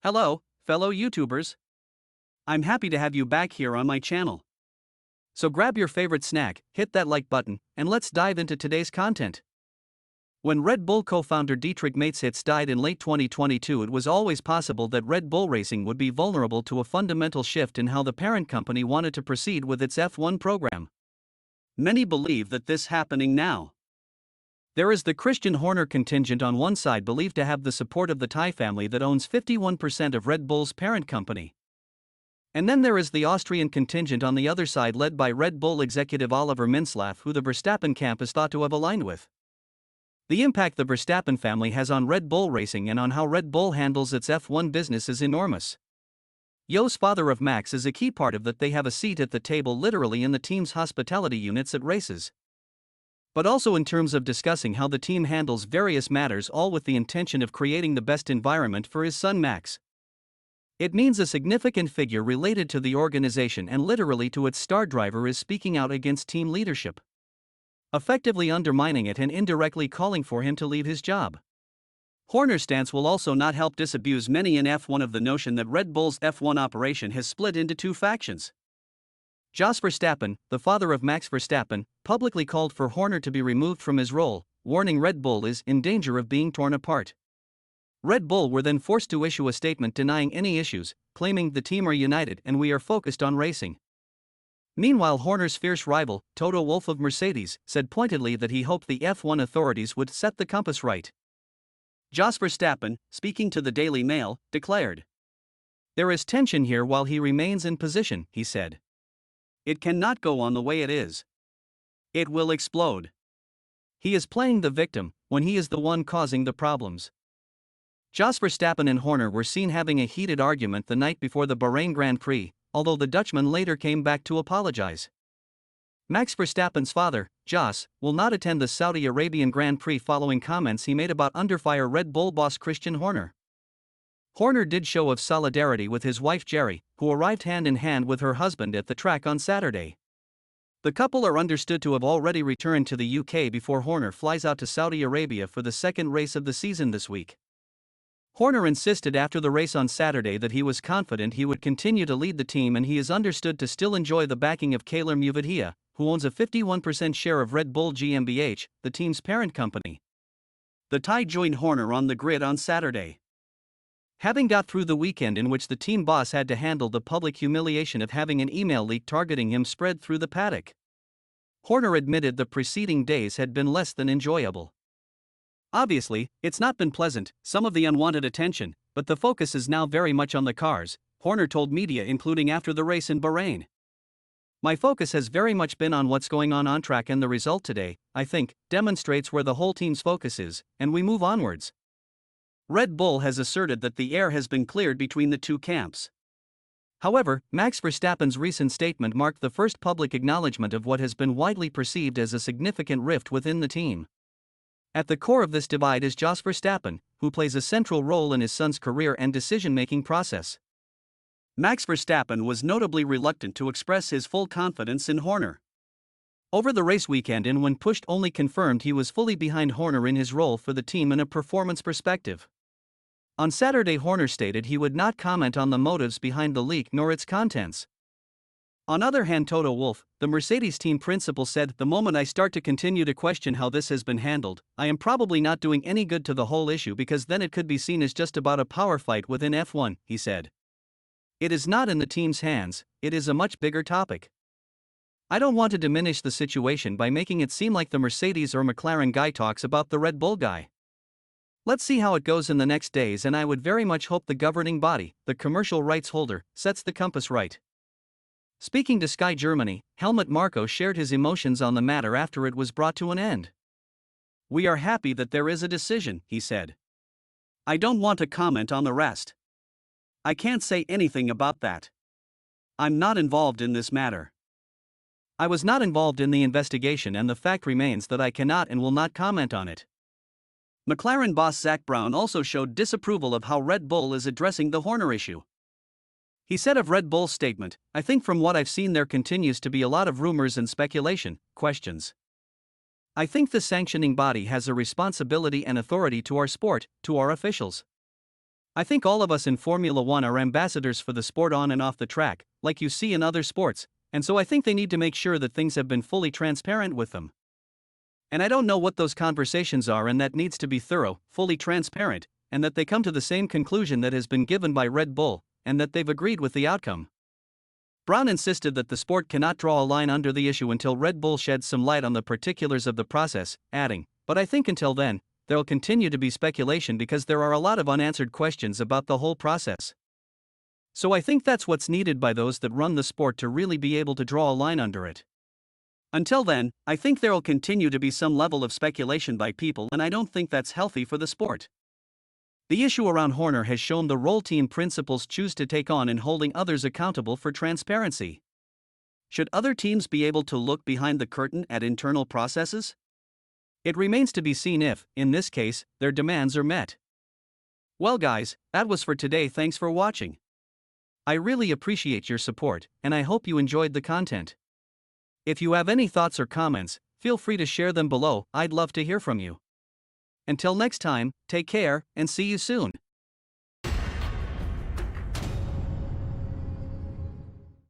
Hello, fellow YouTubers. I'm happy to have you back here on my channel. So grab your favorite snack, hit that like button, and let's dive into today's content. When Red Bull co-founder Dietrich Mateschitz died in late 2022, it was always possible that Red Bull Racing would be vulnerable to a fundamental shift in how the parent company wanted to proceed with its F1 program. Many believe that this is happening now. There is the Christian Horner contingent on one side, believed to have the support of the Thai family that owns 51% of Red Bull's parent company. And then there is the Austrian contingent on the other side, led by Red Bull executive Oliver Mintzlaff, who the Verstappen camp is thought to have aligned with. The impact the Verstappen family has on Red Bull Racing and on how Red Bull handles its F1 business is enormous. Jo's father of Max is a key part of that. They have a seat at the table literally in the team's hospitality units at races, but also in terms of discussing how the team handles various matters, all with the intention of creating the best environment for his son Max. It means a significant figure related to the organization and literally to its star driver is speaking out against team leadership, effectively undermining it and indirectly calling for him to leave his job. Horner's stance will also not help disabuse many in F1 of the notion that Red Bull's F1 operation has split into two factions. Jos Verstappen, the father of Max Verstappen, publicly called for Horner to be removed from his role, warning Red Bull is in danger of being torn apart. Red Bull were then forced to issue a statement denying any issues, claiming the team are united and we are focused on racing. Meanwhile, Horner's fierce rival, Toto Wolff of Mercedes, said pointedly that he hoped the F1 authorities would set the compass right. Jos Verstappen, speaking to the Daily Mail, declared, "There is tension here while he remains in position," he said. "It cannot go on the way it is. It will explode. He is playing the victim when he is the one causing the problems." Jos Verstappen and Horner were seen having a heated argument the night before the Bahrain Grand Prix, although the Dutchman later came back to apologize. Max Verstappen's father, Jos, will not attend the Saudi Arabian Grand Prix following comments he made about under-fire Red Bull boss Christian Horner. Horner did show of solidarity with his wife Jerry, who arrived hand in hand with her husband at the track on Saturday. The couple are understood to have already returned to the UK before Horner flies out to Saudi Arabia for the second race of the season this week. Horner insisted after the race on Saturday that he was confident he would continue to lead the team, and he is understood to still enjoy the backing of Kaler Muvadhia, who owns a 51% share of Red Bull GmbH, the team's parent company. The Thai joined Horner on the grid on Saturday, having got through the weekend in which the team boss had to handle the public humiliation of having an email leak targeting him spread through the paddock. Horner admitted the preceding days had been less than enjoyable. "Obviously, it's not been pleasant, some of the unwanted attention, but the focus is now very much on the cars," Horner told media, including after the race in Bahrain. "My focus has very much been on what's going on track, and the result today, I think, demonstrates where the whole team's focus is, and we move onwards." Red Bull has asserted that the air has been cleared between the two camps. However, Max Verstappen's recent statement marked the first public acknowledgement of what has been widely perceived as a significant rift within the team. At the core of this divide is Jos Verstappen, who plays a central role in his son's career and decision-making process. Max Verstappen was notably reluctant to express his full confidence in Horner over the race weekend, and when pushed only confirmed he was fully behind Horner in his role for the team in a performance perspective. On Saturday, Horner stated he would not comment on the motives behind the leak nor its contents. On other hand, Toto Wolff, the Mercedes team principal, said, "The moment I start to continue to question how this has been handled, I am probably not doing any good to the whole issue, because then it could be seen as just about a power fight within F1, he said. "It is not in the team's hands, it is a much bigger topic. I don't want to diminish the situation by making it seem like the Mercedes or McLaren guy talks about the Red Bull guy. Let's see how it goes in the next days, and I would very much hope the governing body, the commercial rights holder, sets the compass right." Speaking to Sky Germany, Helmut Marko shared his emotions on the matter after it was brought to an end. "We are happy that there is a decision," he said. "I don't want to comment on the rest. I can't say anything about that. I'm not involved in this matter. I was not involved in the investigation, and the fact remains that I cannot and will not comment on it." McLaren boss Zak Brown also showed disapproval of how Red Bull is addressing the Horner issue. He said of Red Bull's statement, "I think from what I've seen there continues to be a lot of rumors and speculation, questions. I think the sanctioning body has a responsibility and authority to our sport, to our officials. I think all of us in Formula One are ambassadors for the sport on and off the track, like you see in other sports, and so I think they need to make sure that things have been fully transparent with them. And I don't know what those conversations are, and that needs to be thorough, fully transparent, and that they come to the same conclusion that has been given by Red Bull, and that they've agreed with the outcome. Brown insisted that the sport cannot draw a line under the issue until Red Bull sheds some light on the particulars of the process, adding, "But I think until then, there'll continue to be speculation because there are a lot of unanswered questions about the whole process. So I think that's what's needed by those that run the sport to really be able to draw a line under it. Until then, I think there'll continue to be some level of speculation by people, and I don't think that's healthy for the sport." The issue around Horner has shown the role team principals choose to take on in holding others accountable for transparency. Should other teams be able to look behind the curtain at internal processes? It remains to be seen if, in this case, their demands are met. Well guys, that was for today. Thanks for watching. I really appreciate your support, and I hope you enjoyed the content. If you have any thoughts or comments, feel free to share them below. I'd love to hear from you. Until next time, take care, and see you soon.